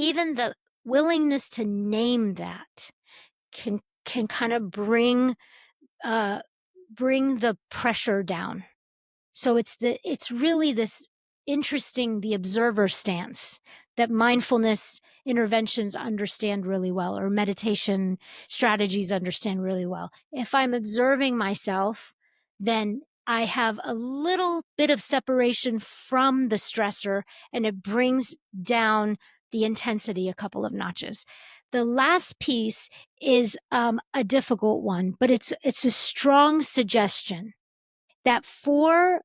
even the willingness to name that can kind of uh, bring the pressure down. So it's really this interesting the observer stance that mindfulness interventions understand really well, or meditation strategies understand really well. If I'm observing myself, then I have a little bit of separation from the stressor, and it brings down the intensity a couple of notches. The last piece is a difficult one, but it's a strong suggestion that for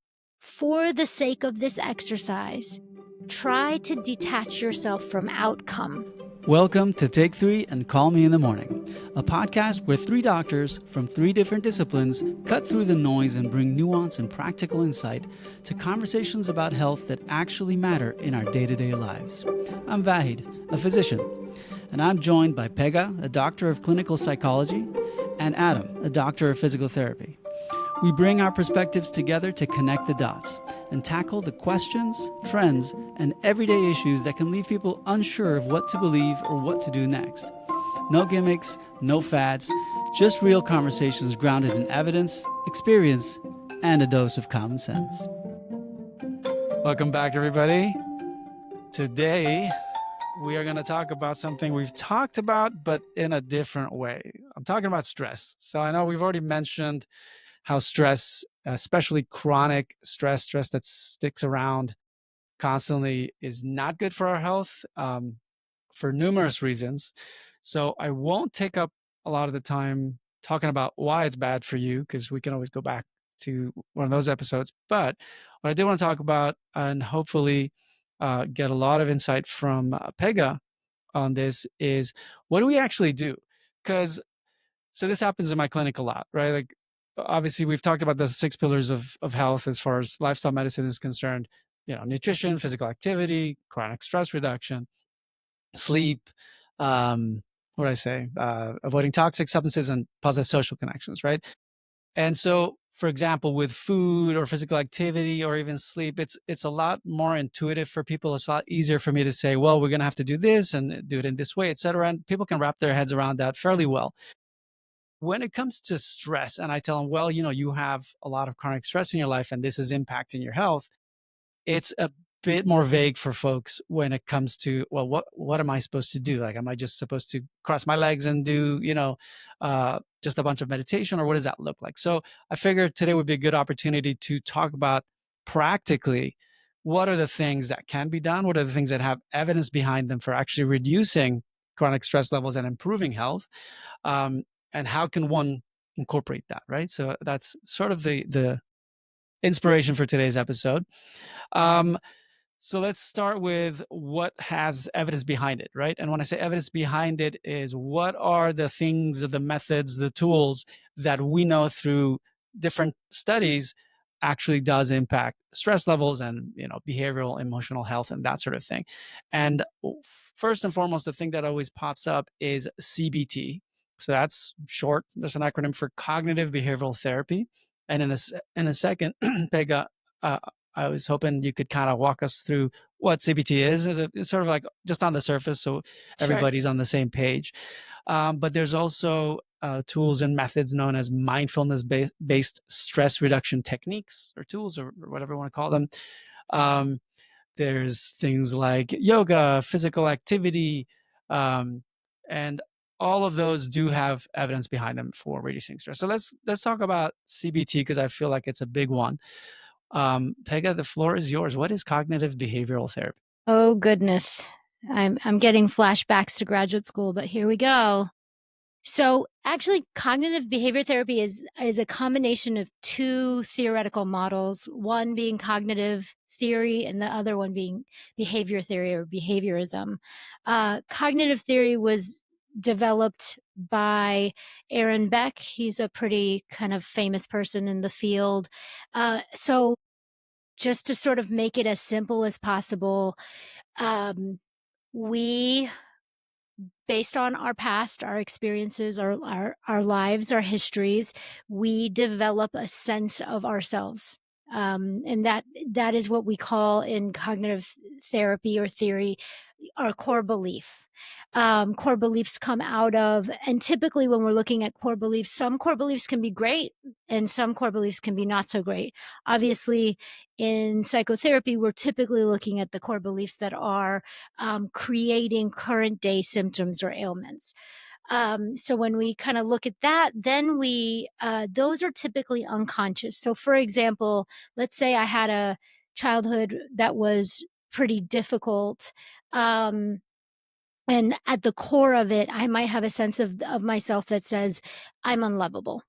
the sake of this exercise, try to detach yourself from outcome. Welcome to Take 3 and Call Me in the Morning, a podcast where three doctors from three different disciplines cut through the noise and bring nuance and practical insight to conversations about health that actually matter in our day-to-day lives. I'm Vahid, a physician, and I'm joined by Pega, a doctor of clinical psychology, and Adam, a doctor of physical therapy. We bring our perspectives together to connect the dots and tackle the questions, trends, and everyday issues that can leave people unsure of what to believe or what to do next. No gimmicks, no fads, just real conversations grounded in evidence, experience, and a dose of common sense. Welcome back, everybody. Today, we are going to talk about something we've talked about, but in a different way. I'm talking about stress. So I know we've already mentioned how stress, especially chronic stress that sticks around constantly, is not good for our health for numerous reasons. So I won't take up a lot of the time talking about why it's bad for you, because we can always go back to one of those episodes. But what I do want to talk about, and hopefully get a lot of insight from Pega on this, is what do we actually do? Because so this happens in my clinic a lot, right? Like, obviously, we've talked about the 6 pillars of health as far as lifestyle medicine is concerned. Nutrition, physical activity, chronic stress reduction, sleep, what do I say? Avoiding toxic substances and positive social connections, right? And so, for example, with food or physical activity or even sleep, it's a lot more intuitive for people. It's a lot easier for me to say, well, we're going to have to do this and do it in this way, et cetera. And people can wrap their heads around that fairly well. When it comes to stress, and I tell them, well, you have a lot of chronic stress in your life and this is impacting your health, it's a bit more vague for folks when it comes to, well, what am I supposed to do? Like, am I just supposed to cross my legs and do, just a bunch of meditation, or what does that look like? So I figured today would be a good opportunity to talk about practically what are the things that can be done, what are the things that have evidence behind them for actually reducing chronic stress levels and improving health. And how can one incorporate that, right? So that's sort of the inspiration for today's episode. So let's start with what has evidence behind it, right? And when I say evidence behind it, is what are the things, the methods, the tools that we know through different studies actually does impact stress levels and behavioral, emotional health, and that sort of thing. And first and foremost, the thing that always pops up is CBT. So that's short. That's an acronym for cognitive behavioral therapy. And in a second, Pega, I was hoping you could kind of walk us through what CBT is. It's sort of like just on the surface, so everybody's on the same page. But there's also tools and methods known as mindfulness-based stress reduction techniques, or tools, or whatever you want to call them. There's things like yoga, physical activity, and all of those do have evidence behind them for reducing stress. So let's talk about CBT, because I feel like it's a big one. Pega, the floor is yours. What is cognitive behavioral therapy? Oh goodness. I'm getting flashbacks to graduate school, but here we go. So actually, cognitive behavior therapy is a combination of two theoretical models, one being cognitive theory and the other one being behavior theory or behaviorism. Cognitive theory was developed by Aaron Beck. He's a pretty kind of famous person in the field. So just to sort of make it as simple as possible, we, based on our past, our experiences, our lives, our histories, we develop a sense of ourselves. And that is what we call in cognitive therapy or theory our core belief. Core beliefs come out of, and typically when we're looking at core beliefs, some core beliefs can be great and some core beliefs can be not so great. Obviously, in psychotherapy, we're typically looking at the core beliefs that are creating current day symptoms or ailments. So when we kind of look at that, then those are typically unconscious. So for example, let's say I had a childhood that was pretty difficult. Um, and at the core of it, I might have a sense of myself that says I'm unlovable.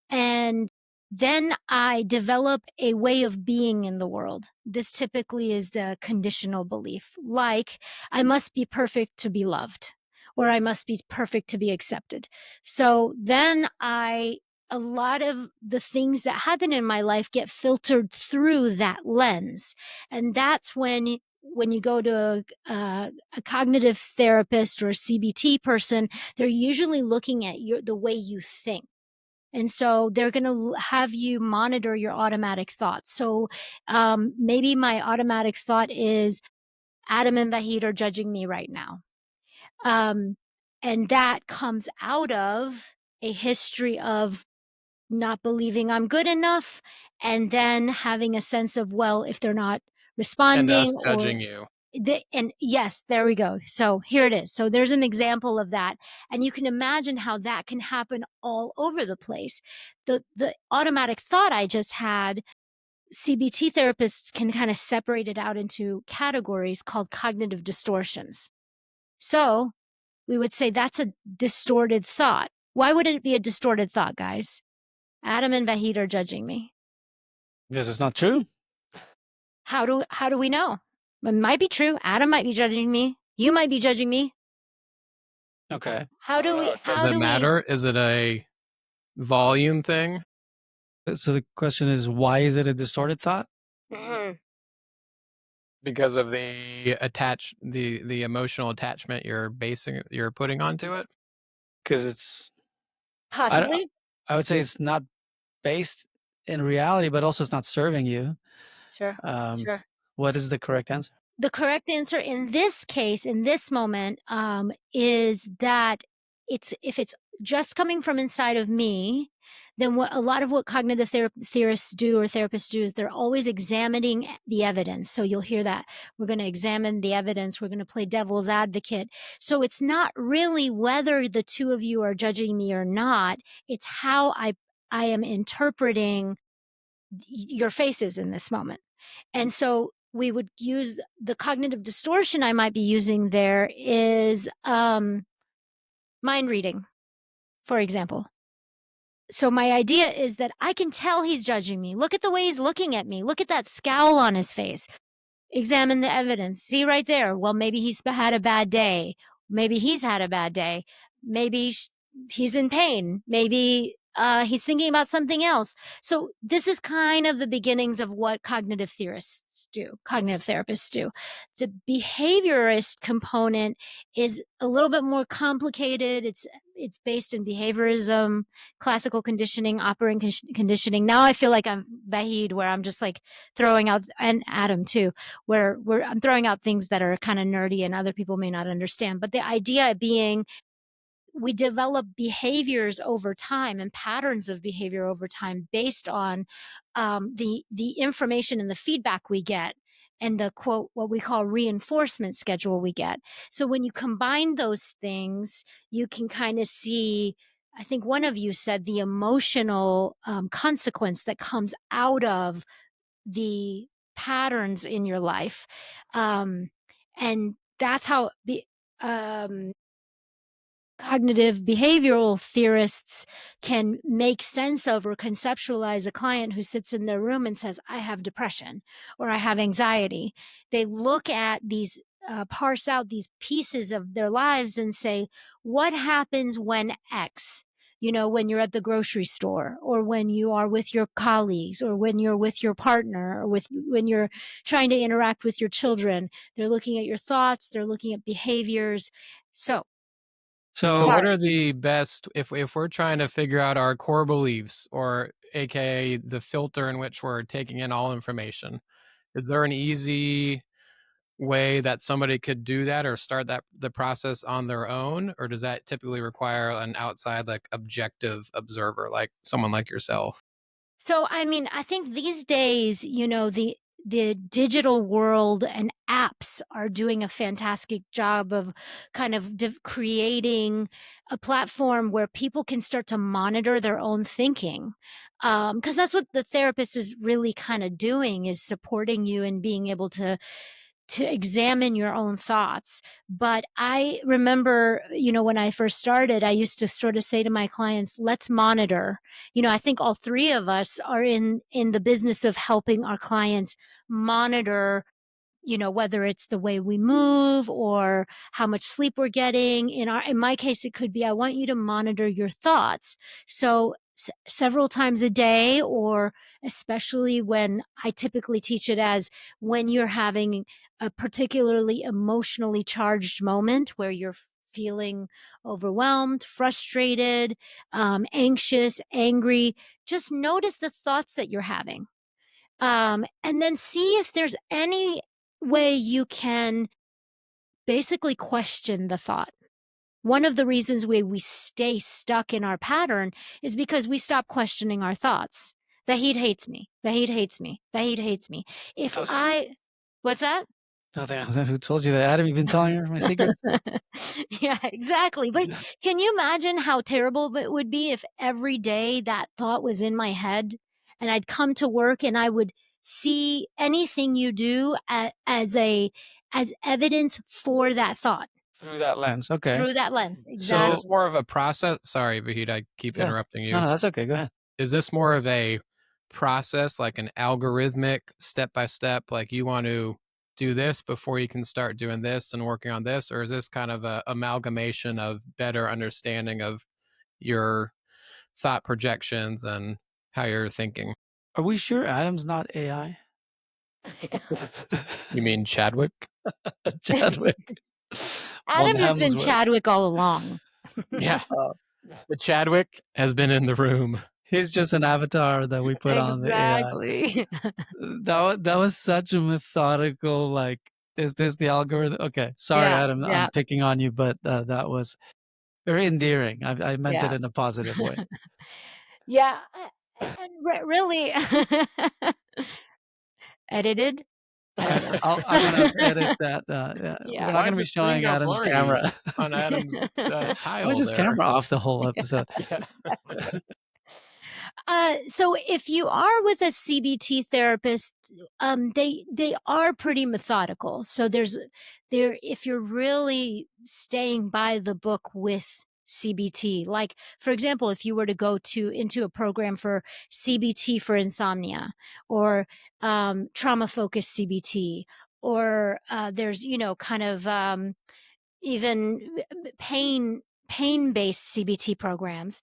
And then I develop a way of being in the world. This typically is the conditional belief, like I must be perfect to be loved, or I must be perfect to be accepted. So then a lot of the things that happen in my life get filtered through that lens. And that's when you go to a cognitive therapist or a CBT person, they're usually looking at the way you think. And so they're going to have you monitor your automatic thoughts. So maybe my automatic thought is Adam and Vahid are judging me right now. Um, and that comes out of a history of not believing I'm good enough and then having a sense of, well, if they're not And us responding or judging you. and yes, there we go. So here it is. So there's an example of that. And you can imagine how that can happen all over the place. The automatic thought I just had, CBT therapists can kind of separate it out into categories called cognitive distortions. So we would say that's a distorted thought. Why would it be a distorted thought, guys? Adam and Vahid are judging me. This is not true. How do we know? It might be true. Adam might be judging me. You might be judging me. Okay. How do we? Does How it do we? matter? Is it a volume thing? So the question is, why is it a distorted thought? Mhm. Because of the emotional attachment you're putting onto it? Because it's, I, Possibly. I would say it's not based in reality, but also it's not serving you. Sure. Um, Sure. what is the correct answer? The correct answer in this case, in this moment, is that if it's just coming from inside of me, then what a lot of what cognitive theorists do or therapists do is they're always examining the evidence. So you'll hear that we're going to examine the evidence. We're going to play devil's advocate. So it's not really whether the two of you are judging me or not. It's how I am interpreting your faces in this moment. And so we would use the cognitive distortion I might be using there is mind reading, for example. So my idea is that I can tell he's judging me. Look at the way he's looking at me. Look at that scowl on his face. Examine the evidence. See right there. Well, maybe he's had a bad day. Maybe he's had a bad day. Maybe he's in pain. Maybe he's thinking about something else. So this is kind of the beginnings of what cognitive theorists do, cognitive therapists do. The behaviorist component is a little bit more complicated. It's based in behaviorism, classical conditioning, operant conditioning. Now I feel like I'm Vahid, where I'm just like throwing out, and Adam too, where I'm throwing out things that are kind of nerdy and other people may not understand. But the idea being we develop behaviors over time and patterns of behavior over time based on the information and the feedback we get and the quote what we call reinforcement schedule we get. So when you combine those things, you can kind of see. I think one of you said the emotional consequence that comes out of the patterns in your life. And that's how um, cognitive behavioral theorists can make sense of or conceptualize a client who sits in their room and says, I have depression or I have anxiety. They look at these, parse out these pieces of their lives and say, what happens when X? You know, when you're at the grocery store or when you are with your colleagues or when you're with your partner or when you're trying to interact with your children. They're looking at your thoughts, they're looking at behaviors. So So So what sorry. are the best if we're trying to figure out our core beliefs or aka the filter in which we're taking in all information. Is there an easy way that somebody could do that or start the process on their own, or does that typically require an outside, like, objective observer, like someone like yourself? So, I mean, I think these days, the digital world and apps are doing a fantastic job of kind of creating a platform where people can start to monitor their own thinking. Because that's what the therapist is really kind of doing, is supporting you and being able to examine your own thoughts. But I remember, when I first started, I used to sort of say to my clients, let's monitor. I think all three of us are in the business of helping our clients monitor, whether it's the way we move or how much sleep we're getting. In my case, it could be, I want you to monitor your thoughts. So several times a day, or especially when I typically teach it as when you're having a particularly emotionally charged moment where you're feeling overwhelmed, frustrated, anxious, angry, just notice the thoughts that you're having. And then see if there's any way you can basically question the thought. One of the reasons we stay stuck in our pattern is because we stop questioning our thoughts. Vahid hates me. Vahid hates me. Vahid hates me. If Does it? I, what's that? Nothing. Who told you that? Adam, you've been telling her my secrets? Yeah, exactly. But can you imagine how terrible it would be if every day that thought was in my head and I'd come to work and I would see anything you do as evidence for that thought Through that lens. Okay. through that lens. Is So, this Exactly. more of a process? Sorry, Vahid, I keep yeah. interrupting No, you. no, that's okay. Go ahead. Is this more of a process, like an algorithmic step by step, like you want to do this before you can start doing this and working on this? Or is this kind of a amalgamation of better understanding of your thought projections and how you're thinking? Are we sure Adam's not AI? You mean Chadwick? Chadwick. Von Adam has been Hemsworth. Chadwick all along. Yeah, Uh, the Chadwick has been in the room. he's just an avatar that we put on the AI. Exactly. That was such a methodical, like, is this the algorithm? Okay, sorry, Yeah, Adam, I'm yeah, picking on you, but that was very endearing. I meant it yeah. in a positive way. Yeah, and really edited? I don't know. I'm gonna edit that. Yeah, we're Yeah. not Why gonna did be the screen showing go Adam's blurry camera. on Adam's Why was tile his there? camera off the whole episode? Yeah. So if you are with a CBT therapist, they are pretty methodical. So there if you're really staying by the book with CBT, like for example, if you were to go into a program for CBT for insomnia, or trauma focused CBT, or there's kind of even pain-based CBT programs,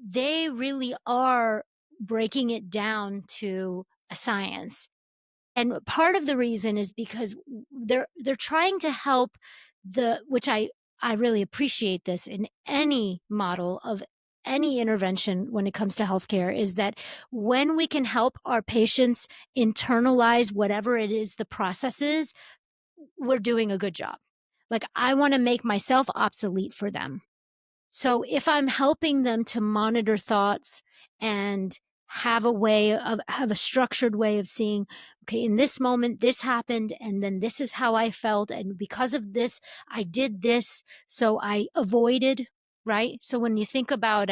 they really are breaking it down to a science. And part of the reason is because they're trying to help which I really appreciate this in any model of any intervention when it comes to healthcare, is that when we can help our patients internalize whatever it is the process is, we're doing a good job. Like, I want to make myself obsolete for them. So if I'm helping them to monitor thoughts and have a structured way of seeing, okay, in this moment, this happened, and then this is how I felt. And because of this, I did this. So I avoided, right? So when you think about,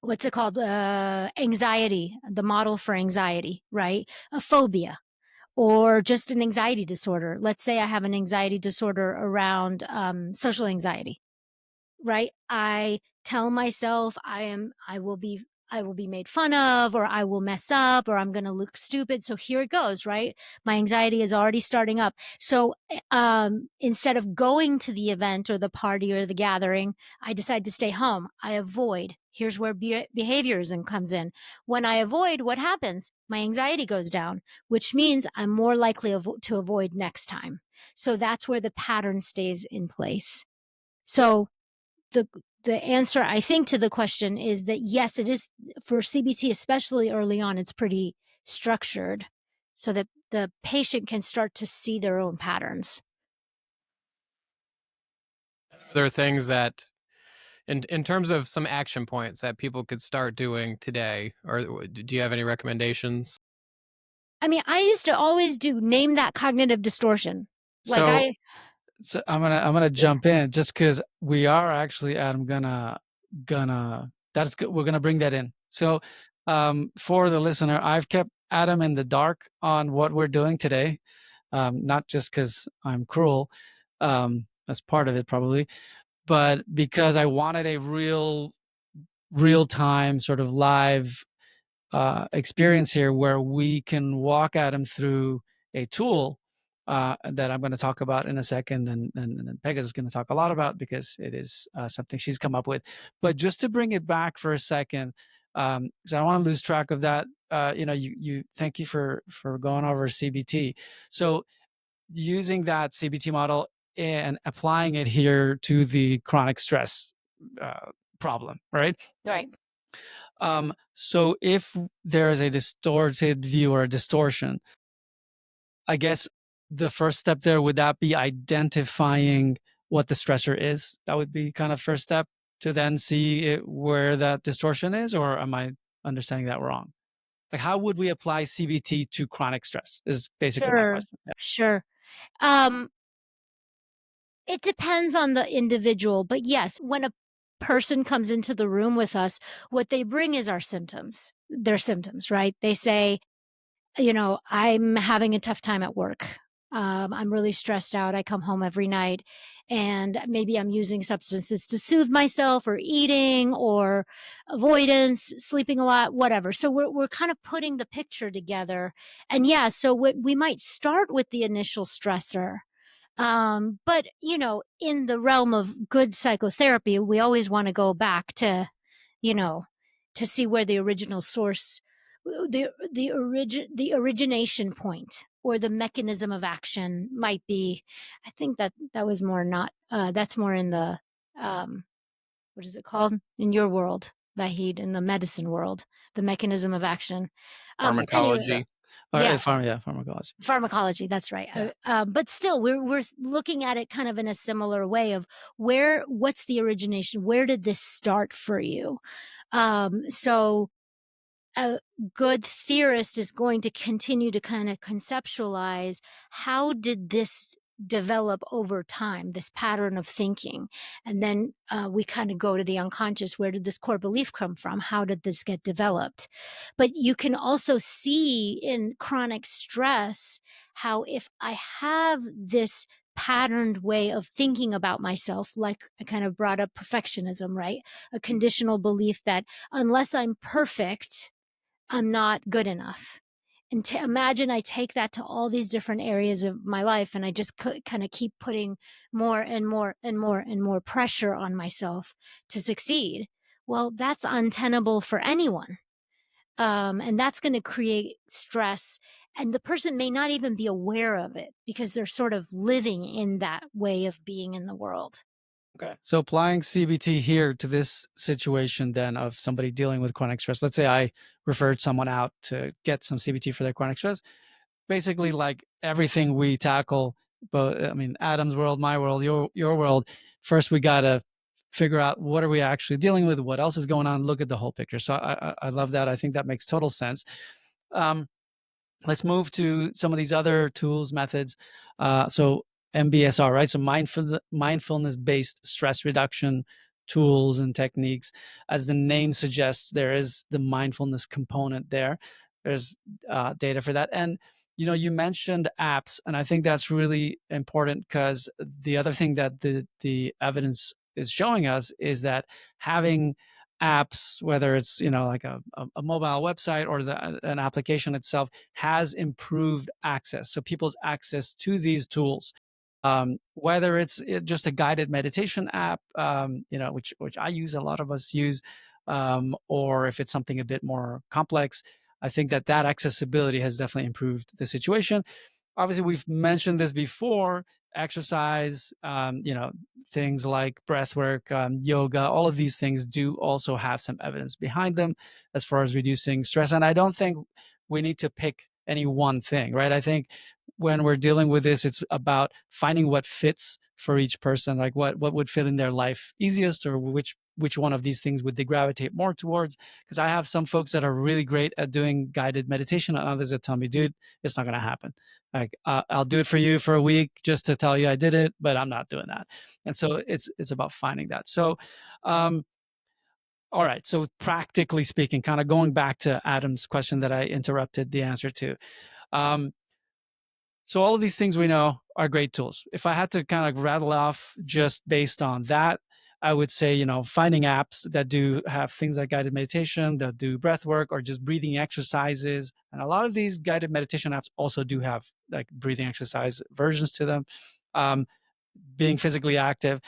what's it called? Anxiety, the model for anxiety, right? A phobia, or just an anxiety disorder. Let's say I have an anxiety disorder around social anxiety, right? I tell myself I will be made fun of, or I will mess up, or I'm going to look stupid. So here it goes, right? My anxiety is already starting up. So instead of going to the event or the party or the gathering, I decide to stay home. I avoid. Here's where behaviorism comes in. When I avoid, what happens? My anxiety goes down, which means I'm more likely to avoid next time. So that's where the pattern stays in place. So the the answer, I think, to the question is that yes, it is for CBT, especially early on, it's pretty structured so that the patient can start to see their own patterns. There are things that, in terms of some action points that people could start doing today, or do you have any recommendations? I mean, I used to always do name that cognitive distortion. Like So I So I'm gonna Yeah. jump in just because we are actually, Adam, gonna that's good. We're gonna bring that in. So for the listener, I've kept Adam in the dark on what we're doing today. Not just because I'm cruel, that's part of it probably, but because I wanted a real time sort of live experience here where we can walk Adam through a tool that I'm going to talk about in a second, and Pegasus is going to talk a lot about because it is something she's come up with. But just to bring it back for a second, because I don't want to lose track of that. You thank you for going over CBT. So using that CBT model and applying it here to the chronic stress problem, right? Right. So if there is a distorted view or a distortion, I guess the first step there would that be identifying what the stressor is? That would be kind of first step to then see where that distortion is, or am I understanding that wrong? Like, how would we apply CBT to chronic stress? Is basically my Sure. question. Yeah. Sure. Um, it depends on the individual, but yes, when a person comes into the room with us, what they bring is our symptoms. Their symptoms, right? They say, I'm having a tough time at work. I'm really stressed out. I come home every night and maybe I'm using substances to soothe myself or eating or avoidance, sleeping a lot, whatever. So we're kind of putting the picture together. And yeah, so we might start with the initial stressor. But in the realm of good psychotherapy, we always want to go back to, you know, to see where the original source, the origination point or the mechanism of action might be. I think that was more not. That's more in the um, what is it called in your world, Vahid, in the medicine world, the mechanism of action. Anyway, Pharmacology. yeah, Pharmacology. pharmacology, that's right. Yeah. But still, we're looking at it kind of in a similar way of what's the origination? Where did this start for you? So a good theorist is going to continue to kind of conceptualize how did this develop over time, this pattern of thinking. And then we kind of go to the unconscious. Where did this core belief come from? How did this get developed? But you can also see in chronic stress how if I have this patterned way of thinking about myself, like I kind of brought up perfectionism, right? A conditional belief that unless I'm perfect, I'm not good enough. And to imagine I take that to all these different areas of my life and I just kind of keep putting more and more and more and more pressure on myself to succeed. Well, that's untenable for anyone. And that's going to create stress. And the person may not even be aware of it because they're sort of living in that way of being in the world. Okay. So applying CBT here to this situation then of somebody dealing with chronic stress. Let's say I referred someone out to get some CBT for their chronic stress. Basically, like everything we tackle, but I mean, Adam's world, my world, your world. First, we gotta figure out what are we actually dealing with, what else is going on. Look at the whole picture. So I love that. I think that makes total sense. Um, let's move to some of these other tools, methods. So MBSR, right? So mindfulness based stress reduction tools and techniques. As the name suggests, there is the mindfulness component there. There's data for that. And you mentioned apps, and I think that's really important because the other thing that the evidence is showing us is that having apps, whether it's like a mobile website or an application itself, has improved access. So people's access to these tools, whether it's just a guided meditation app, which I use, a lot of us use, or if it's something a bit more complex, I think that accessibility has definitely improved the situation. Obviously, we've mentioned this before, exercise, things like breath work, yoga, all of these things do also have some evidence behind them as far as reducing stress. And I don't think we need to pick any one thing, right? I think when we're dealing with this, it's about finding what fits for each person, like what would fit in their life easiest, or which one of these things would they gravitate more towards. Because I have some folks that are really great at doing guided meditation, and others that tell me, dude, it's not going to happen. Like, I'll do it for you for a week just to tell you I did it, but I'm not doing that. And so it's about finding that. So, um, all right. So practically speaking, kind of going back to Adam's question that I interrupted the answer to. Um, so all of these things we know are great tools. If I had to kind of rattle off just based on that, I would say, finding apps that do have things like guided meditation, that do breath work or just breathing exercises. And a lot of these guided meditation apps also do have like breathing exercise versions to them. Um, Being physically active,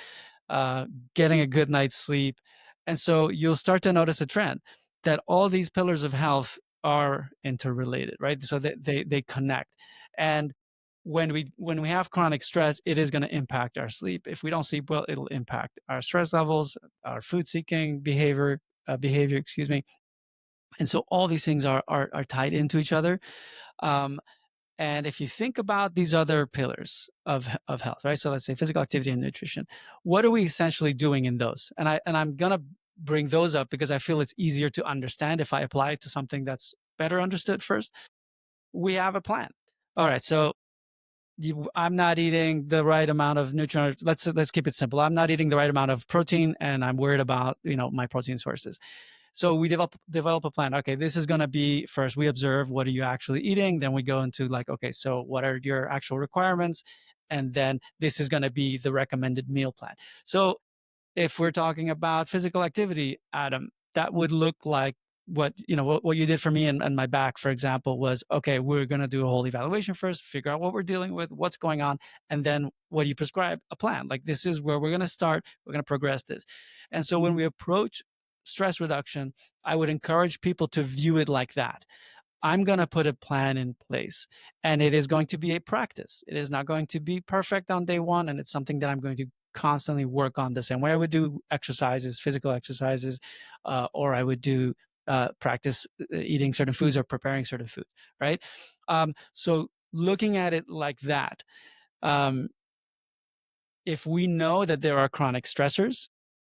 uh, getting a good night's sleep. And so you'll start to notice a trend that all these pillars of health are interrelated, right? So they connect. And when we have chronic stress, it is going to impact our sleep. If we don't sleep well, it'll impact our stress levels, our food seeking behavior, excuse me. And so all these things are tied into each other. Um, and if you think about these other pillars of health, right? So let's say physical activity and nutrition. What are we essentially doing in those? And I'm gonna bring those up because I feel it's easier to understand if I apply it to something that's better understood first. We have a plan. All right, so I'm not eating the right amount of nutrients. Let's keep it simple. I'm not eating the right amount of protein, and I'm worried about my protein sources. So we develop a plan. Okay, this is going to be first. We observe what are you actually eating. Then we go into like, okay, so what are your actual requirements, and then this is going to be the recommended meal plan. So if we're talking about physical activity, Adam, that would look like what you did for me and my back, for example, was okay, we're going to do a whole evaluation first, figure out what we're dealing with, what's going on, and then what you prescribe a plan. Like, this is where we're going to start, we're going to progress this. And so when we approach stress reduction, I would encourage people to view it like that. I'm going to put a plan in place, and it is going to be a practice. It is not going to be perfect on day one, and it's something that I'm going to constantly work on. The same way I would do exercises, physical exercises, or I would do practice eating certain foods or preparing certain foods, right? So looking at it like that, um, if we know that there are chronic stressors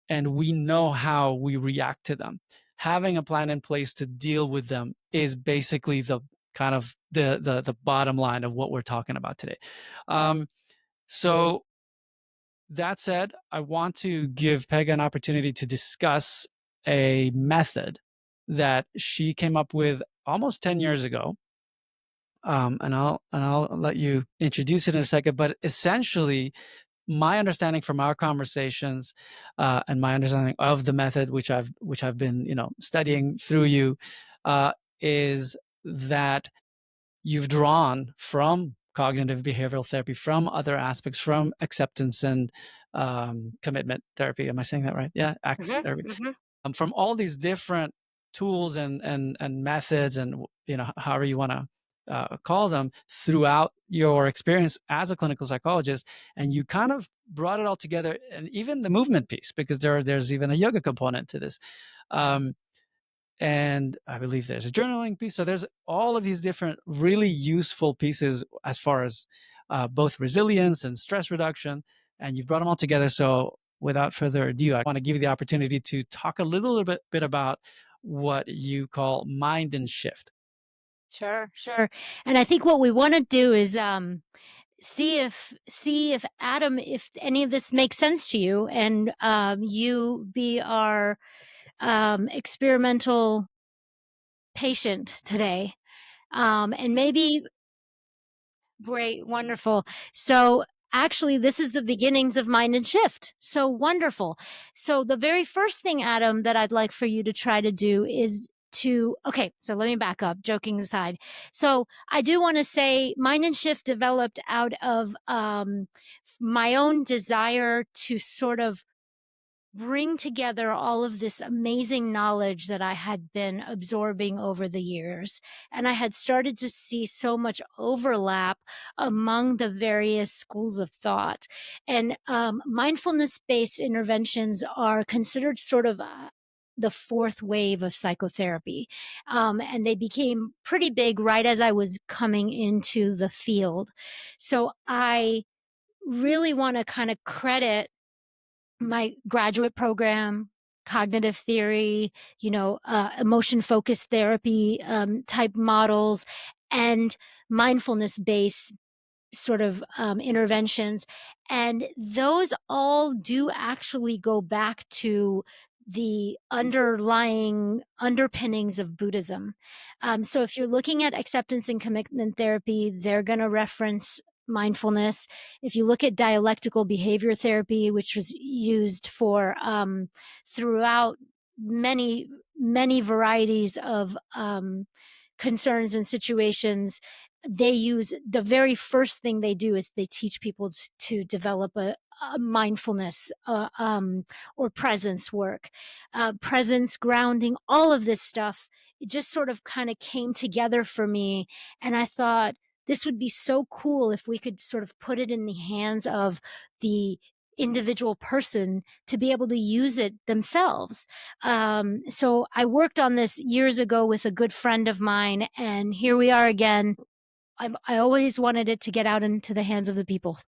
and we know how we react to them, having a plan in place to deal with them is basically the kind of the bottom line of what we're talking about today. So that said, I want to give Pega an opportunity to discuss a method that she came up with almost 10 years ago. And I'll let you introduce it in a second, but essentially my understanding from our conversations, and my understanding of the method, which I've been studying through you, is that you've drawn from cognitive behavioral therapy, from other aspects, from acceptance and commitment therapy. Am I saying that right? Yeah, ACT therapy. From all these different tools and methods, and however you want to call them, throughout your experience as a clinical psychologist, and you kind of brought it all together, and even the movement piece, because there's even a yoga component to this. And I believe there's a journaling piece. So there's all of these different really useful pieces as far as both resilience and stress reduction, and you've brought them all together. So without further ado, I want to give you the opportunity to talk a little bit about what you call mind and shift. Sure, sure. And I think what we want to do is see if Adam, if any of this makes sense to you, and you be our experimental patient today. And maybe great, wonderful. So actually, this is the beginnings of Mind and Shift. So wonderful. So the very first thing, Adam, that I'd like for you to try to do is okay, so let me back up, joking aside. So I do want to say Mind and Shift developed out of my own desire to sort of bring together all of this amazing knowledge that I had been absorbing over the years. And I had started to see so much overlap among the various schools of thought. And mindfulness based interventions are considered sort of the fourth wave of psychotherapy. And they became pretty big right as I was coming into the field. So I really want to kind of credit my graduate program, cognitive theory, emotion focused therapy type models, and mindfulness based sort of interventions. And those all do actually go back to the underlying underpinnings of Buddhism. So if you're looking at acceptance and commitment therapy, they're going to reference mindfulness. If you look at dialectical behavior therapy, which was used for throughout many varieties of concerns and situations, they use the very first thing they do is they teach people to develop a mindfulness or presence work, presence, grounding, all of this stuff. It just sort of kind of came together for me. And I thought this would be so cool if we could sort of put it in the hands of the individual person to be able to use it themselves. So I worked on this years ago with a good friend of mine, and here we are again. I always wanted it to get out into the hands of the people.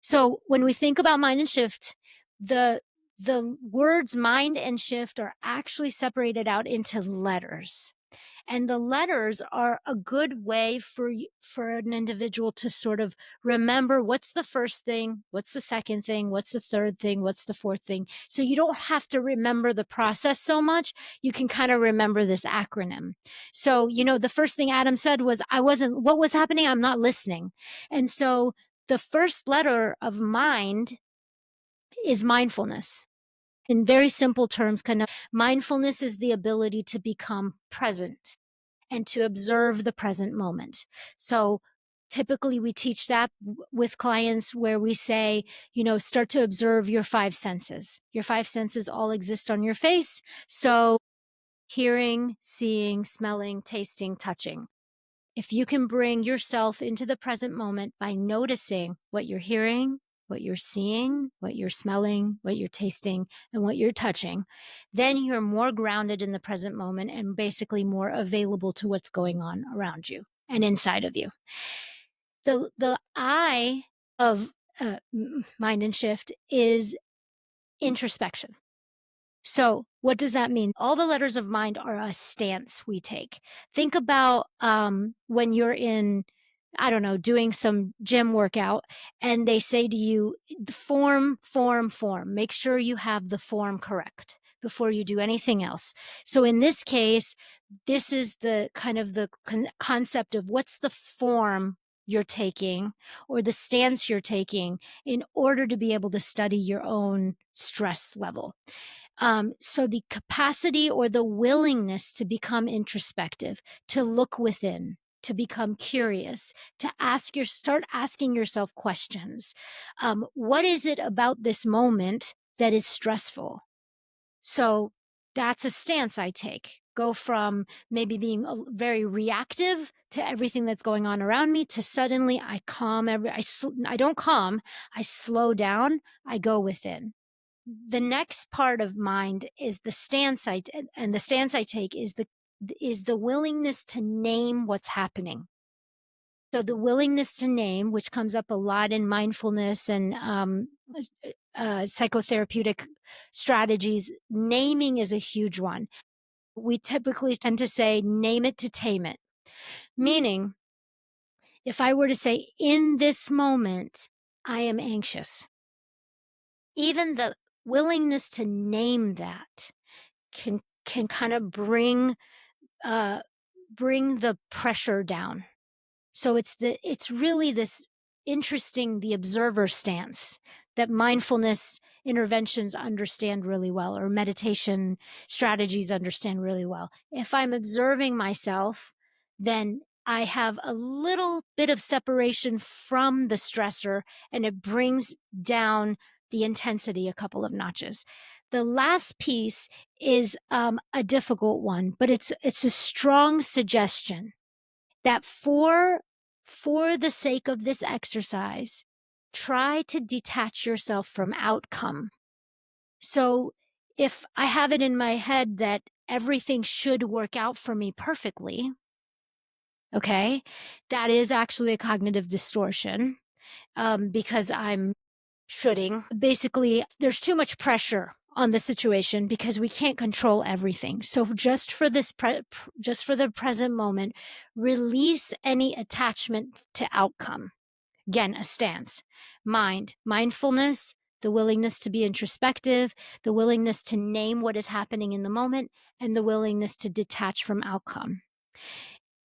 So when we think about mind and shift, the the words mind and shift are actually separated out into letters. And the letters are a good way for an individual to sort of remember what's the first thing, what's the second thing, what's the third thing, what's the fourth thing. So you don't have to remember the process so much. You can kind of remember this acronym. So, the first thing Adam said was, what was happening? I'm not listening. And so the first letter of mind is mindfulness. In very simple terms, kind of mindfulness is the ability to become present and to observe the present moment. So typically we teach that with clients where we say, start to observe your five senses. Your five senses all exist on your face. So hearing, seeing, smelling, tasting, touching. If you can bring yourself into the present moment by noticing what you're hearing, what you're seeing, what you're smelling, what you're tasting, and what you're touching, then you're more grounded in the present moment and basically more available to what's going on around you and inside of you. The I of mind and shift is introspection. So what does that mean? All the letters of mind are a stance we take. Think about when you're in, I don't know, doing some gym workout and they say to you, form, form, form. Make sure you have the form correct before you do anything else. So in this case, this is the kind of the concept of what's the form you're taking or the stance you're taking in order to be able to study your own stress level. So the capacity or the willingness to become introspective, to look within, to become curious, to start asking yourself questions. What is it about this moment that is stressful? So that's a stance I take. Go from maybe being very reactive to everything that's going on around me to suddenly I calm I don't calm, I slow down, I go within. The next part of mind is the stance and the stance I take is the willingness to name what's happening. So the willingness to name, which comes up a lot in mindfulness and psychotherapeutic strategies, naming is a huge one. We typically tend to say, name it to tame it. Meaning, if I were to say, in this moment, I am anxious, even the willingness to name that can kind of uh, bring the pressure down. So it's really this interesting, the observer stance that mindfulness interventions understand really well, or meditation strategies understand really well. If I'm observing myself, then I have a little bit of separation from the stressor and it brings down the intensity a couple of notches. The last piece is a difficult one, but it's a strong suggestion that for the sake of this exercise, try to detach yourself from outcome. So if I have it in my head that everything should work out for me perfectly, okay, that is actually a cognitive distortion, because I'm shoulding. Basically, there's too much pressure on the situation because we can't control everything. So just for the present moment, release any attachment to outcome. Again, a stance. Mindfulness, the willingness to be introspective, the willingness to name what is happening in the moment, and the willingness to detach from outcome.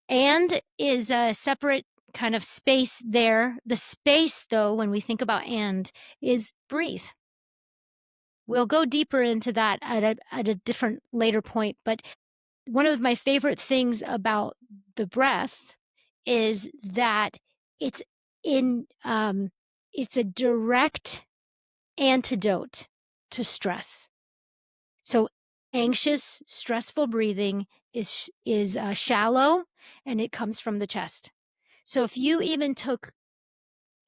And is a separate kind of space there. The space, though, when we think about and, is breathe. We'll go deeper into that at a different later point. But one of my favorite things about the breath is that it's in it's a direct antidote to stress. So anxious, stressful breathing is shallow, and it comes from the chest. So if you even took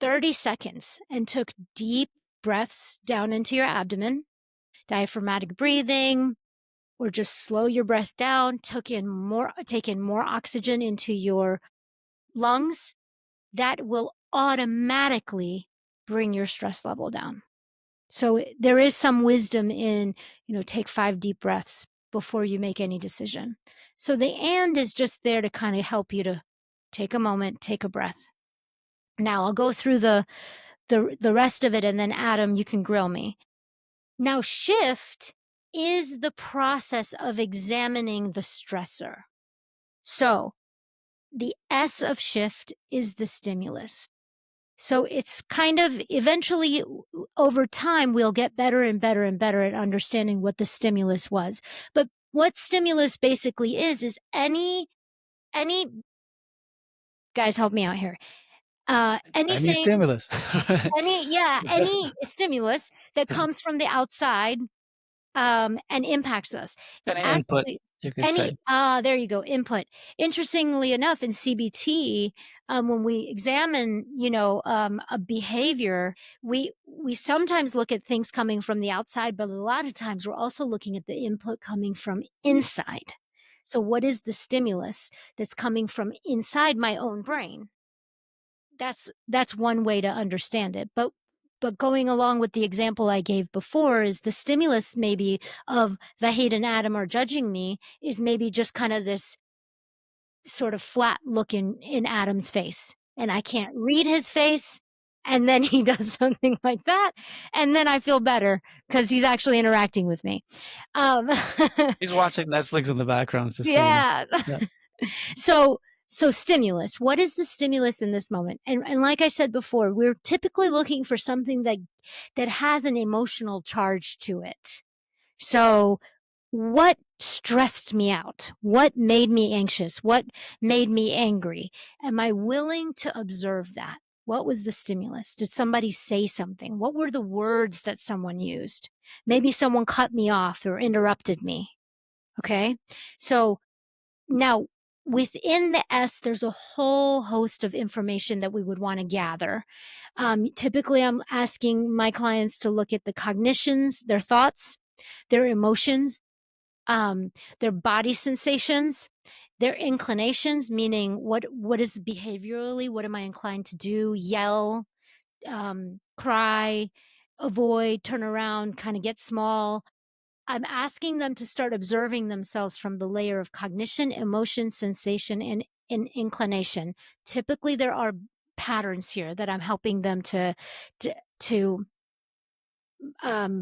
30 seconds and took deep breaths down into your abdomen, diaphragmatic breathing, or just slow your breath down, take in more oxygen into your lungs, that will automatically bring your stress level down. So there is some wisdom in, take 5 deep breaths before you make any decision. So the and is just there to kind of help you to take a moment, take a breath. Now I'll go through the rest of it, and then Adam, you can grill me. Now shift is the process of examining the stressor. So the S of shift is the stimulus. So it's kind of eventually over time, we'll get better and better and better at understanding what the stimulus was. But what stimulus basically is any guys, help me out here. Any Anything, stimulus. any stimulus that comes from the outside, and impacts us. Any input, Actually, you could say. there you go, input. Interestingly enough, in CBT, when we examine, a behavior, we sometimes look at things coming from the outside, but a lot of times we're also looking at the input coming from inside. So what is the stimulus that's coming from inside my own brain? That's one way to understand it. But going along with the example I gave before is the stimulus maybe of Vahid and Adam are judging me is maybe just kind of this sort of flat look in Adam's face. And I can't read his face. And then he does something like that. And then I feel better because he's actually interacting with me. Um, He's watching Netflix in the background, just so you know. yeah. Yeah. So stimulus, what is the stimulus in this moment? And like I said before, we're typically looking for something that has an emotional charge to it. So what stressed me out? What made me anxious? What made me angry? Am I willing to observe that? What was the stimulus? Did somebody say something? What were the words that someone used? Maybe someone cut me off or interrupted me. Okay. So now, within the S, there's a whole host of information that we would want to gather. Typically, I'm asking my clients to look at the cognitions, their thoughts, their emotions, their body sensations, their inclinations, meaning what is behaviorally, what am I inclined to do, yell, cry, avoid, turn around, kind of get small. I'm asking them to start observing themselves from the layer of cognition, emotion, sensation, and inclination. Typically, there are patterns here that I'm helping them to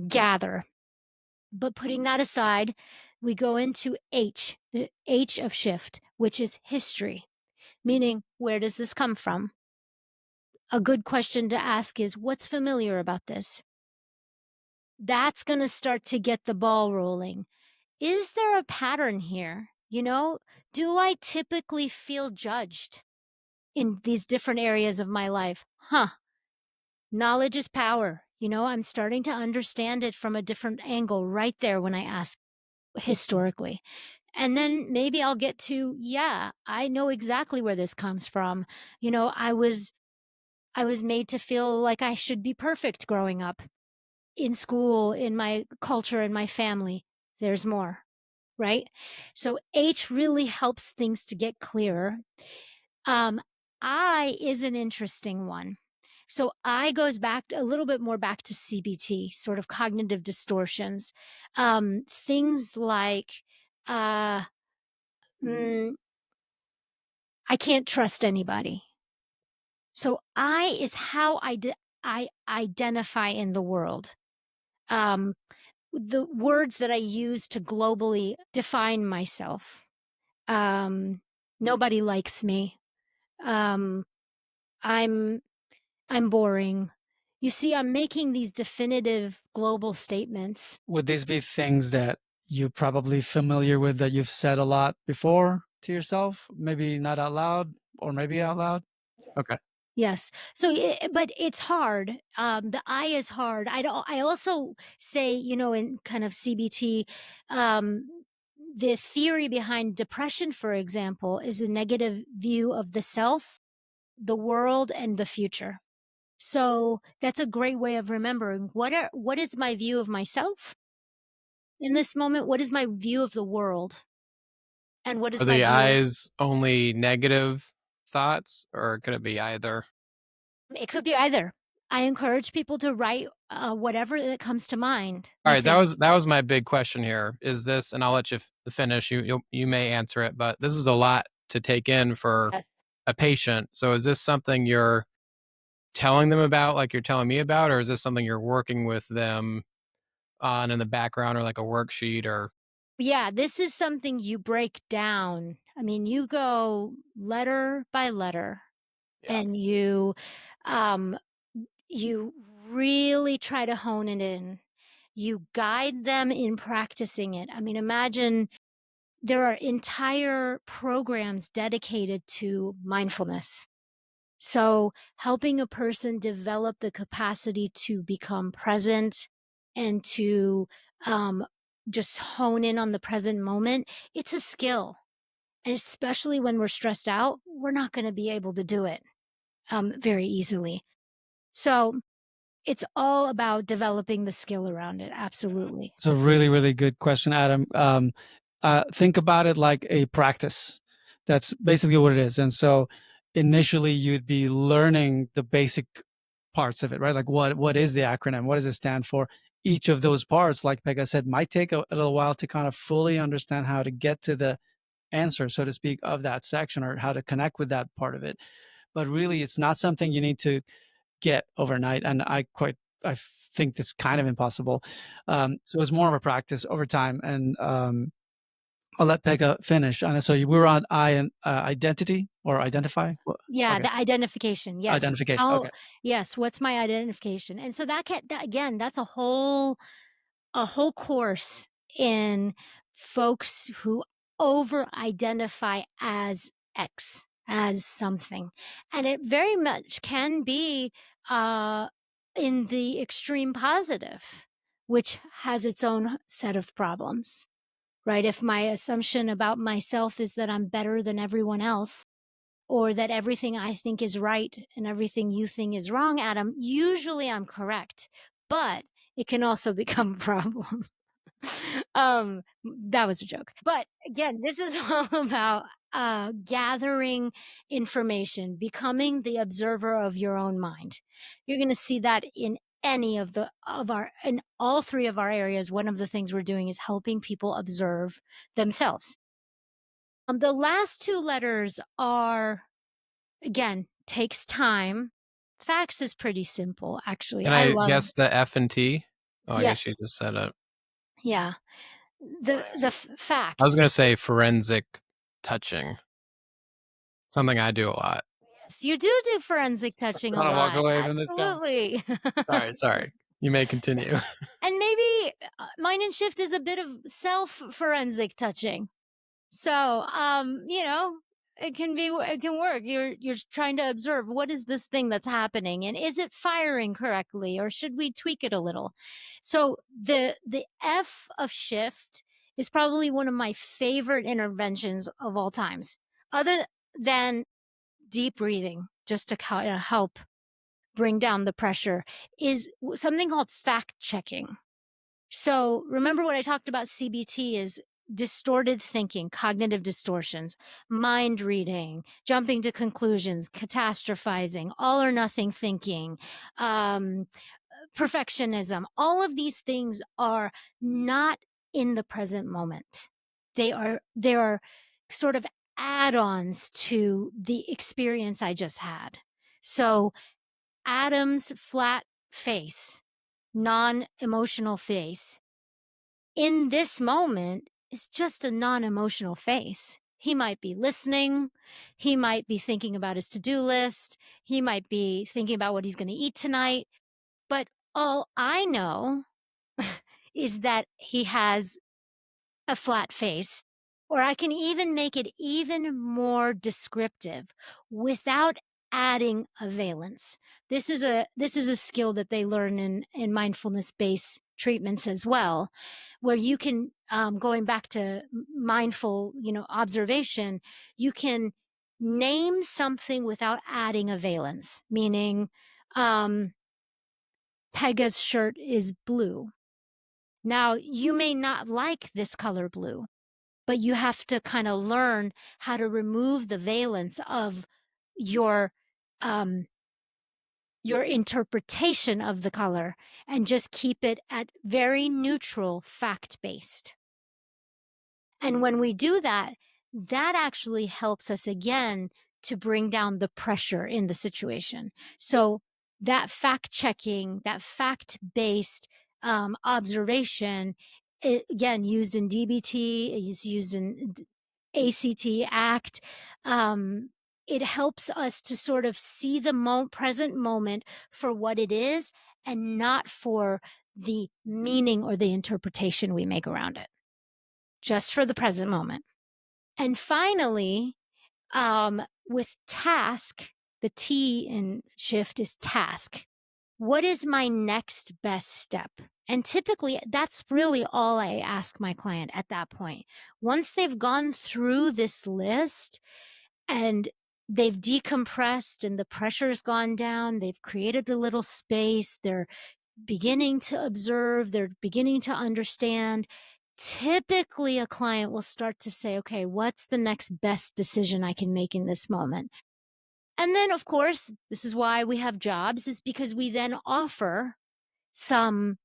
gather. But putting that aside, we go into H, the H of shift, which is history, meaning where does this come from? A good question to ask is what's familiar about this? That's going to start to get the ball rolling. Is there a pattern here? Do I typically feel judged in these different areas of my life? Knowledge is power. I'm starting to understand it from a different angle right there when I ask historically. And then maybe I'll get to, yeah, I know exactly where this comes from. I was made to feel like I should be perfect growing up in school, in my culture, in my family. There's more, right? So H really helps things to get clearer. Um, I is an interesting one. So I goes back a little bit more back to CBT, sort of cognitive distortions. Things like uh, mm, I can't trust anybody. So I is how I identify in the world. Um, the words that I use to globally define myself. Um, Nobody likes me. Um, I'm I'm boring. You see, I'm making these definitive global statements. Would these be things that you're probably familiar with that you've said a lot before to yourself? Maybe not out loud or maybe out loud? Okay. Yes. So, but it's hard. The I is hard. I also say, in kind of CBT, um, the theory behind depression, for example, is a negative view of the self, the world, and the future. So that's a great way of remembering what is my view of myself in this moment? What is my view of the world? And what Are is my the view of eyes only negative thoughts, or could it be either? it could be either. I encourage people to write whatever that comes to mind All right, that within. was my big question here. Is this, and I'll let you finish. You may answer it, but this is a lot to take in for Yes. a patient. So is this something you're telling them about, like you're telling me about, or is this something you're working with them on in the background, or like a worksheet, or Yeah, this is something you break down. I mean, you go letter by letter yeah? and um you really try to hone it in. You guide them in practicing it. I mean, imagine there are entire programs dedicated to mindfulness. So, helping a person develop the capacity to become present and to um, just hone in on the present moment, it's a skill. And especially when we're stressed out, we're not going to be able to do it very easily. So, it's all about developing the skill around it. Absolutely. It's a really, really good question, Adam. Think about it like a practice. That's basically what it is. And so initially you'd be learning the basic parts of it, right? Like what is the acronym? What does it stand for? Each of those parts, like Peggy said, might take a little while to kind of fully understand how to get to the answer, so to speak, of that section or how to connect with that part of it. But really, it's not something you need to get overnight. And I think that's kind of impossible. So it's more of a practice over time. And I'll let Pegga finish. And so we were on I and identity or identify. Yeah, Okay, the identification. Yes. identification. Okay. Yes, what's my identification? And so that again, that's a whole course in folks who over identify as X, as something. And it very much can be uh, in the extreme positive, which has its own set of problems, right? If my assumption about myself is that I'm better than everyone else, or that everything I think is right and everything you think is wrong, Adam, usually I'm correct. But it can also become a problem. That was a joke. But again, this is all about gathering information, becoming the observer of your own mind. You're going to see that in any of our in all three of our areas. One of the things we're doing is helping people observe themselves. The last two letters are, again, takes time. Facts is pretty simple, actually. Can I I love. guess the F and T? Oh, I Yeah, guess you just said it. yeah. The I was facts. gonna say forensic touching, something I do a lot. Yes, you do forensic touching a Want to walk lot. away from this conversation? Absolutely. Sorry. You may continue. And maybe Mind and Shift is a bit of self forensic touching. So, it can work. You're trying to observe, what is this thing that's happening, and is it firing correctly, or should we tweak it a little? So the F of shift is probably one of my favorite interventions of all times, other than deep breathing, just to kind of help bring down the pressure, is something called fact checking. So remember what I talked about CBT is distorted thinking, cognitive distortions, mind reading, jumping to conclusions, catastrophizing, all or nothing thinking, um, perfectionism. All of these things are not in the present moment. They are sort of add-ons to the experience I just had. So Adam's flat face, non-emotional face, in this moment is just a non-emotional face. He might be listening. He might be thinking about his to-do list. He might be thinking about what he's going to eat tonight. But all I know is that he has a flat face, or I can even make it even more descriptive without adding a valence. This is a skill that they learn in mindfulness based treatments as well, where you can, going back to mindful, observation, you can name something without adding a valence, meaning, um, Pega's shirt is blue. Now, you may not like this color blue, but you have to kind of learn how to remove the valence of your um your interpretation of the color and just keep it at very neutral, fact based. And when we do that, that actually helps us again to bring down the pressure in the situation. So that fact checking, that fact based observation, again, used in DBT, is used in ACT, it helps us to sort of see the present moment for what it is and not for the meaning or the interpretation we make around it, just for the present moment. And finally, with task, the T in shift is task. What is my next best step? And typically, that's really all I ask my client at that point. Once they've gone through this list and they've decompressed and the pressure's gone down, they've created a little space, they're beginning to observe, they're beginning to understand. Typically, a client will start to say, okay, what's the next best decision I can make in this moment? And then, of course, this is why we have jobs, is because we then offer some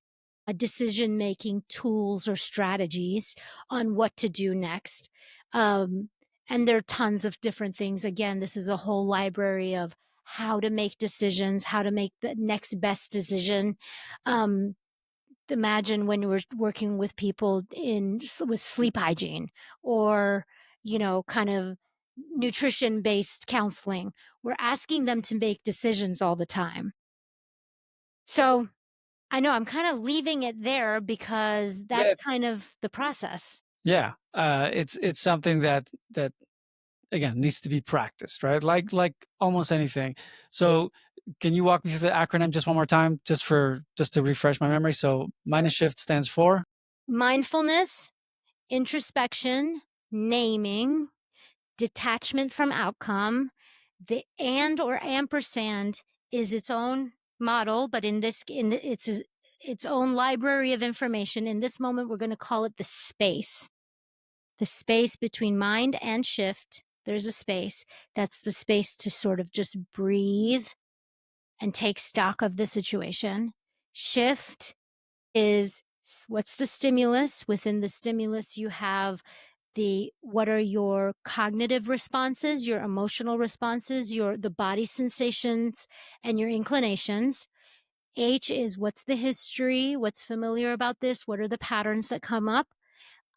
decision making tools or strategies on what to do next. Um, and there are tons of different things. Again, this is a whole library of how to make decisions, how to make the next best decision. Um, Imagine when we're working with people with sleep hygiene, or kind of nutrition based counseling. We're asking them to make decisions all the time. So I know I'm kind of leaving it there because that's Yes. kind of the process. Yeah, it's something that again needs to be practiced, right? Like almost anything. So, can you walk me through the acronym just one more time, just to refresh my memory? So, minus shift stands for. Mindfulness, introspection, naming, detachment from outcome. The and or ampersand is its own model, but it's its own library of information. In this moment, we're going to call it the space between mind and shift. There's a space. That's the space to sort of just breathe and take stock of the situation. Shift is what's the stimulus. Within the stimulus, you have what are your cognitive responses, your emotional responses, the body sensations, and your inclinations. H is what's the history, what's familiar about this, what are the patterns that come up.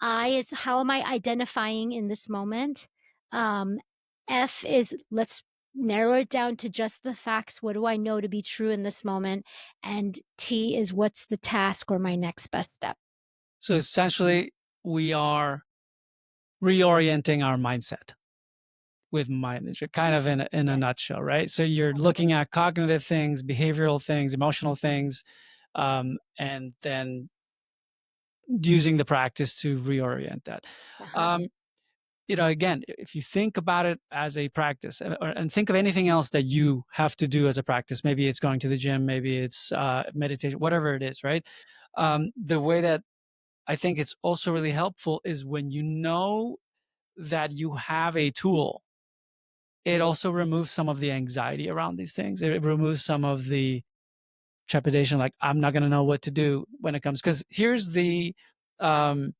I is how am I identifying in this moment. um, F is let's narrow it down to just the facts, what do I know to be true in this moment. And T is what's the task or my next best step. So essentially, we are reorienting our mindset. with mindfulness, kind of in a Yes. nutshell, right? So you're looking at cognitive things, behavioral things, emotional things, and then using the practice to reorient that. Uh-huh. Um, again, if you think about it as a practice, and think of anything else that you have to do as a practice, maybe it's going to the gym, maybe it's meditation, whatever it is, right? The way that I think it's also really helpful is when you know that you have a tool, it also removes some of the anxiety around these things. It removes some of the trepidation, like I'm not going to know what to do when it comes. Because here's the, um,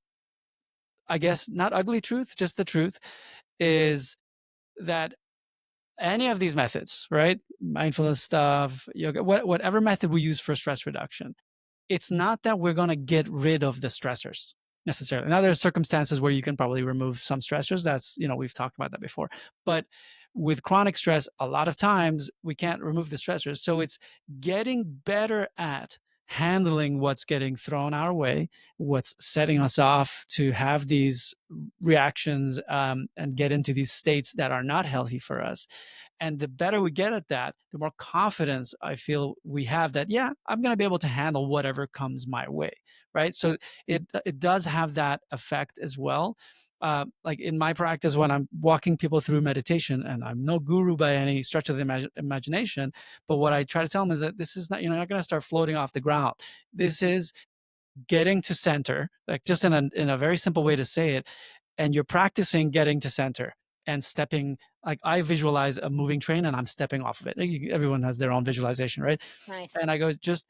I guess, not ugly truth, just the truth is that any of these methods, right? Mindfulness stuff, yoga, whatever method we use for stress reduction, it's not that we're going to get rid of the stressors necessarily. Now, there's circumstances where you can probably remove some stressors. That's, we've talked about that before. But with chronic stress, a lot of times we can't remove the stressors. So it's getting better at handling what's getting thrown our way, what's setting us off to have these reactions, and get into these states that are not healthy for us. And the better we get at that, the more confidence I feel we have that, yeah, I'm going to be able to handle whatever comes my way. Right. So it does have that effect as well. Like in my practice, when I'm walking people through meditation, and I'm no guru by any stretch of the imagination, but what I try to tell them is that this is not, you're not going to start floating off the ground. This is getting to center, like just in a very simple way to say it, and you're practicing getting to center and stepping. Like I visualize a moving train and I'm stepping off of it. Everyone has their own visualization, right? Nice. And I go, just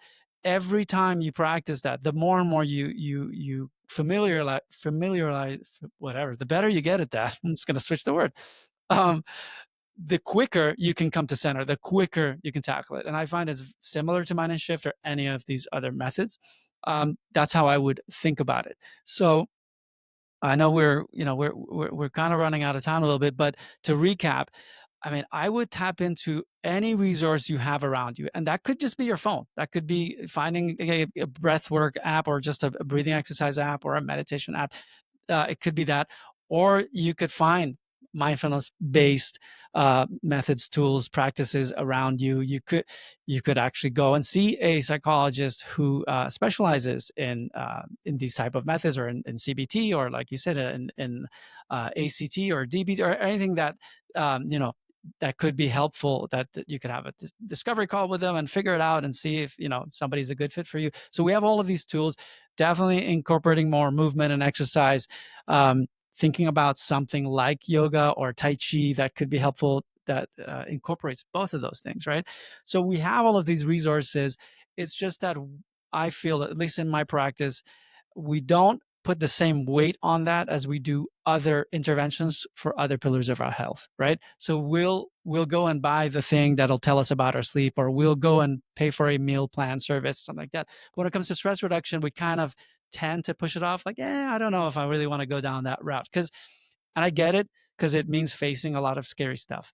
every time you practice that, the more and more you familiarize, whatever, the better you get at that. I'm just going to switch the word. um the quicker you can come to center, the quicker you can tackle it. And I find it's similar to mind and shift or any of these other methods. That's how I would think about it. So I know we're kind of running out of time a little bit, but to recap, I mean, I would tap into any resource you have around you, and that could just be your phone. That could be finding a breath work app, or just a breathing exercise app, or a meditation app. It could be that, or you could find mindfulness based methods, tools, practices around you. You could actually go and see a psychologist who specializes in these type of methods, or in CBT, or like you said, in ACT or DBT, or anything that that could be helpful, that you could have a discovery call with them and figure it out and see if somebody's a good fit for you. So we have all of these tools, definitely incorporating more movement and exercise, thinking about something like yoga or Tai Chi that could be helpful, that incorporates both of those things, right? So we have all of these resources. It's just that I feel, at least in my practice, we don't put the same weight on that as we do other interventions for other pillars of our health, right? So we'll go and buy the thing that'll tell us about our sleep, or we'll go and pay for a meal plan service, something like that. But when it comes to stress reduction, we kind of tend to push it off, like, I don't know if I really want to go down that route, and I get it, because it means facing a lot of scary stuff.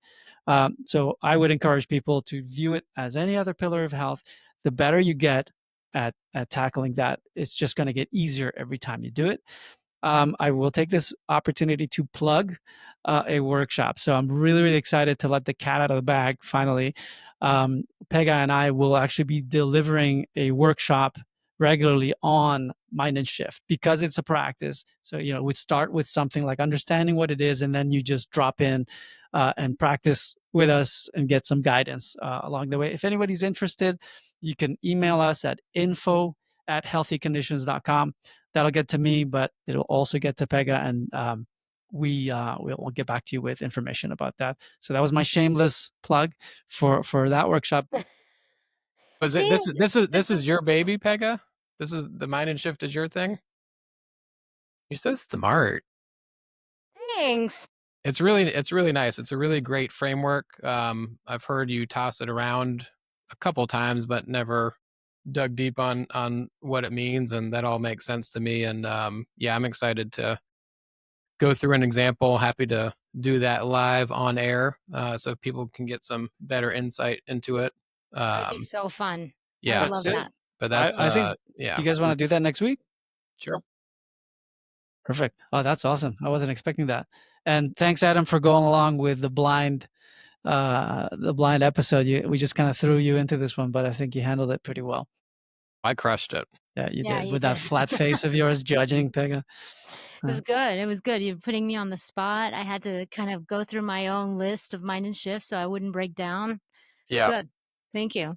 So I would encourage people to view it as any other pillar of health. The better you get at tackling that, it's just going to get easier every time you do it. I will take this opportunity to plug a workshop. So I'm really, really excited to let the cat out of the bag finally. Pega and I will actually be delivering a workshop regularly on mind and shift, because it's a practice. So, we start with something like understanding what it is, and then you just drop in and practice with us and get some guidance along the way. If anybody's interested, you can email us at info@healthyconditions.com. That'll get to me, but it'll also get to Pega, and we'll get back to you with information about that. So that was my shameless plug for that workshop. Was it See, this is your baby, Pega? This is the mind and shift is your thing? You're so smart. thanks. It's really nice. It's a really great framework. I've heard you toss it around a couple times, but never dug deep on what it means, and that all makes sense to me. And yeah, I'm excited to go through an example. Happy to do that live on air, so people can get some better insight into it. That would be Um, so fun. I yeah, would Let's love do it. that. but that's I think. yeah, Do you guys want to do that next week? sure. Perfect. Oh, that's awesome. I wasn't expecting that. And thanks, Adam, for going along with the blind episode. We just kind of threw you into this one, but I think you handled it pretty well. I crushed it. Yeah, you Yeah, did, you with that did. flat face of yours judging Pega. It was good. It was good. You're putting me on the spot. I had to kind of go through my own list of mind and shift so I wouldn't break down. It's Yeah. good. Thank you.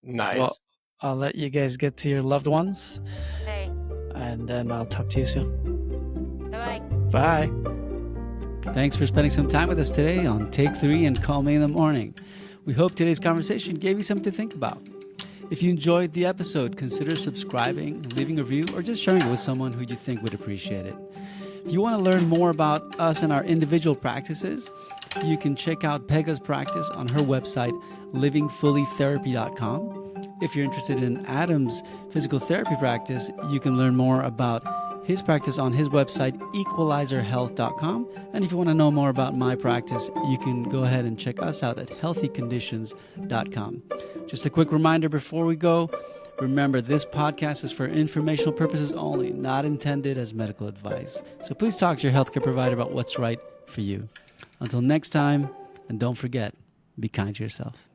Well, Nice. I'll let you guys get to your loved ones, Hey, and then I'll talk to you soon. bye-bye. Bye. Thanks for spending some time with us today on Take 3 and Call Me in the Morning. We hope today's conversation gave you something to think about. If you enjoyed the episode, consider subscribing, leaving a review, or just sharing it with someone who you think would appreciate it. If you want to learn more about us and our individual practices, you can check out Pega's practice on her website, livingfullytherapy.com. If you're interested in Adam's physical therapy practice, you can learn more about his practice on his website, equalizerhealth.com. And if you want to know more about my practice, you can go ahead and check us out at healthyconditions.com. Just a quick reminder before we go, remember this podcast is for informational purposes only, not intended as medical advice. So please talk to your healthcare provider about what's right for you. Until next time, and don't forget, be kind to yourself.